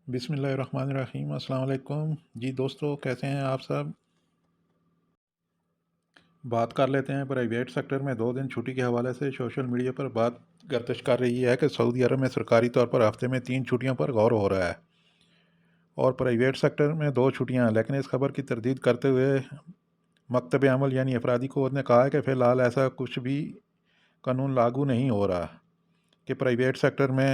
बिस्मिल्लाहिर्रहमानिर्रहीम। अस्सलाम वालेकुम जी दोस्तों, कैसे हैं आप सब। बात कर लेते हैं प्राइवेट सेक्टर में 2 दिन छुट्टी के हवाले से। सोशल मीडिया पर बात गर्दिश कर रही है कि सऊदी अरब में सरकारी तौर पर हफ्ते में 3 छुट्टियों पर गौर हो रहा है और प्राइवेट सेक्टर में 2 छुट्टियां। लेकिन इस खबर की तरदीद करते हुए मकतब अमल यानी अफरादी क़ुव्वत ने कहा है कि फ़िलहाल ऐसा कुछ भी कानून लागू नहीं हो रहा कि प्राइवेट सेक्टर में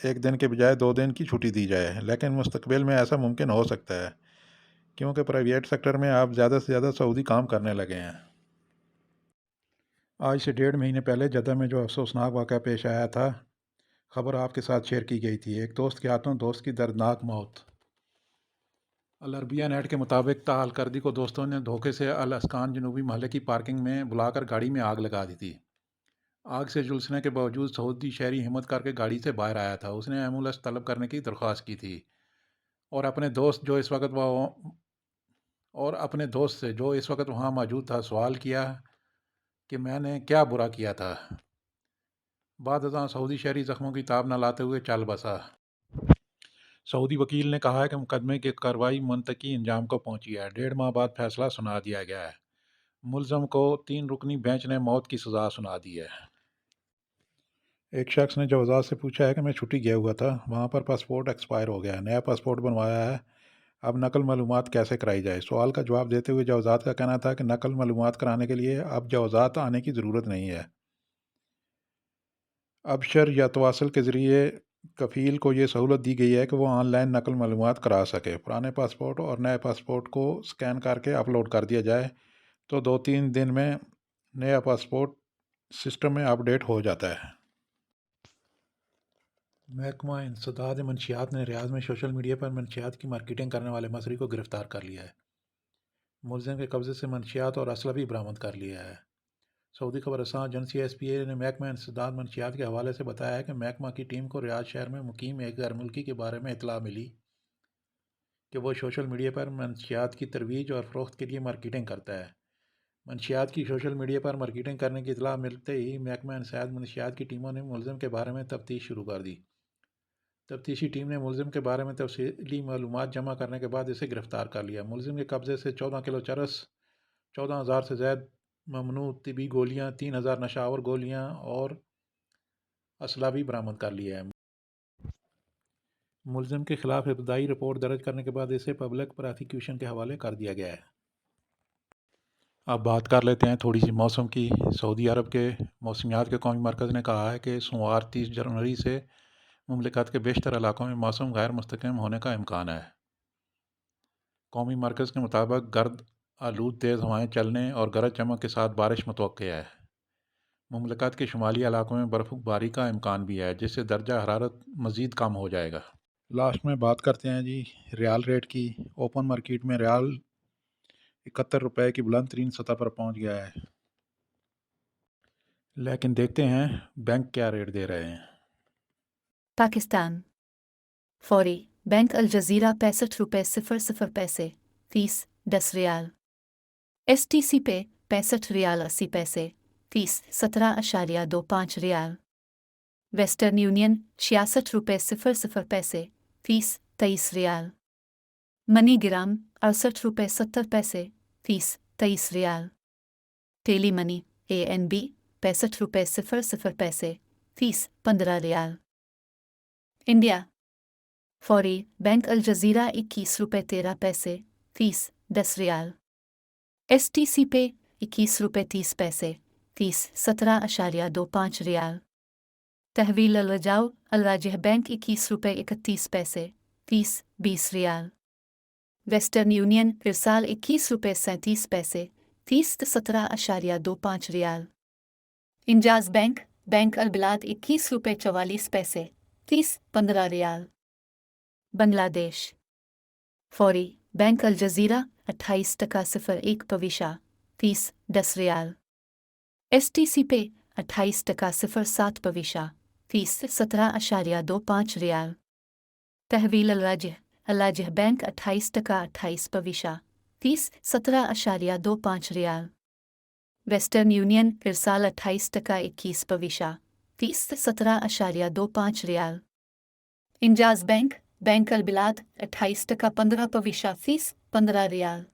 एक दिन के बजाय 2 दिन की छुट्टी दी जाए, लेकिन मुस्तकबिल में ऐसा मुमकिन हो सकता है क्योंकि प्राइवेट सेक्टर में आप ज़्यादा से ज़्यादा सऊदी काम करने लगे हैं। आज से 1.5 महीने पहले जद्दा में जो अफसोसनाक वाक़या पेश आया था, खबर आपके साथ शेयर की गई थी। एक दोस्त के हाथों दोस्त की दर्दनाक मौत। अल अरबिया नेट के मुताबिक ताहल कर्दी को दोस्तों ने धोखे से अल अस्कान जनूबी महल्ले की पार्किंग में बुलाकर गाड़ी में आग लगा दी थी। आग से झुलसने के बावजूद सऊदी शहरी हिम्मत करके गाड़ी से बाहर आया था। उसने एम्बुलेंस तलब करने की दरख्वास्त की थी और अपने दोस्त जो इस वक्त वह और अपने दोस्त से जो इस वक्त वहाँ मौजूद था सवाल किया कि मैंने क्या बुरा किया था। बाद सऊदी शहरी जख्मों की ताब न लाते हुए चल बसा। सऊदी वकील ने कहा है कि मुकदमे की कार्रवाई मुंतकी अंजाम को पहुंची है। 1.5 माह बाद फैसला सुना दिया गया है। मुलजम को 3 रुकनी बेंच ने मौत की सज़ा सुना दी है। एक शख्स ने जवाजात से पूछा है कि मैं छुट्टी गया हुआ था, वहाँ पर पासपोर्ट एक्सपायर हो गया है, नया पासपोर्ट बनवाया है, अब नकल मालूमात कैसे कराई जाए। सवाल का जवाब देते हुए जवाजात का कहना था कि नकल मालूमात कराने के लिए अब जवाजात आने की ज़रूरत नहीं है। अबशर या तवासल के ज़रिए कफ़ील को ये सहूलत दी गई है कि वो ऑनलाइन नकल मालूमात करा सके। पुराने पासपोर्ट और नए पासपोर्ट को स्कैन करके अपलोड कर दिया जाए तो 2-3 दिन में नया पासपोर्ट सिस्टम में अपडेट हो जाता है। महकमा इंसदाद मंशियात ने रियाद में सोशल मीडिया पर मंशियात की मार्केटिंग करने वाले मसरी को गिरफ्तार कर लिया है। मुलजिम के कब्जे से मंशियात और असला भी बरामद कर लिया है। सऊदी खबर रसां एजेंसी SPA ने महकमा इंसदाद मंशियात के हवाले से बताया है कि महकमा की टीम को रियाद शहर में मुकीम एक गैर मुल्की के बारे में इतला मिली कि वो सोशल मीडिया पर मंशियात की तरवीज और फ़रोख्त के लिए मार्केटिंग करता है। मंशियात की सोशल मीडिया पर मार्केटिंग करने की इतला मिलते ही महकमा इंसदाद मंशियात की टीमों ने मुलजिम के बारे में तफ्तीश शुरू कर दी। तफ्तीशी टीम ने मुलजिम के बारे में तफसीली मालूमात जमा करने के बाद इसे गिरफ्तार कर लिया। मुलजिम के कब्जे से 14 किलो चरस, 14,000 से ज़ायद ममनू तिबी गोलियाँ, 3,000 नशावर गोलियाँ और असला भी बरामद कर लिया है। मुलजिम के खिलाफ इब्तदाई रिपोर्ट दर्ज करने के बाद इसे पब्लिक प्रोसिक्यूशन के हवाले कर दिया गया है। अब बात कर लेते हैं थोड़ी सी मौसम की। सऊदी अरब के मौसमियात के कौमी मरकज़ ने कहा है कि सोमवार 30 जनवरी से मुमलिकत के बेशतर इलाकों में मौसम गैर मुस्तकिम होने का इम्कान है। कौमी मरकज़ के मुताबिक गर्द आलूद तेज़ हवाएं चलने और गरज चमक के साथ बारिश मुतवक्के है। मुमलिकत के शुमाली इलाकों में बर्फ़बारी का इम्कान भी है, जिससे दर्जा हरारत मज़ीद कम हो जाएगा। लास्ट में बात करते हैं जी रियाल रेट की। ओपन मार्केट में रियाल 71 रुपये की बुलंद तरीन सतह पर पहुंच गया है, लेकिन देखते हैं बैंक क्या रेट दे रहे हैं। पाकिस्तान फौरी बैंक अल जजीरा 65 रुपये 00 पैसे फीस 10 रियाल। STC पे 65 रियाल 80 पैसे फीस 17.25 रियाल। वेस्टर्न यूनियन 66 रुपये 00 पैसे फीस 23 रियाल। मनी ग्राम 68 रुपये 70 पैसे फीस 23 रियाल। टेली मनी ANB 65 रुपये 00 पैसे फीस 15 रियाल। इंडिया फौरी बैंक अल जजीरा 21 रुपये 13 पैसे फीस 10 रियाल। STC पे 21 रुपये 30 पैसे फीस 17.25 रियाल। तहवील अल रजाउ अल राजिह बैंक 21 रुपये 31 पैसे फीस 20 रियाल। वेस्टर्न यूनियन इरसाल 21 रुपये 37 पैसे फीस 17.25 रियाल। Enjaz bank bank Al Bilad 21 रुपये 44 पैसे फीस 15 रियाल। बांग्लादेश फौरी बैंक अल जजीरा 28.01 पविशा फीस 10 रियाल। STC पे 28.07 पविशा फीस 17.25 रियाल। तहवील अल-राजिह बैंक 28.28 पविशा फीस 17.25 रियाल। वेस्टर्न यूनियन इरसाल 28.21 पविशा फीस 17.25 रियाल। इंजाज बैंक बैंक अलबिलाद 28 टका 15 पविशा फीस 15 रियाल।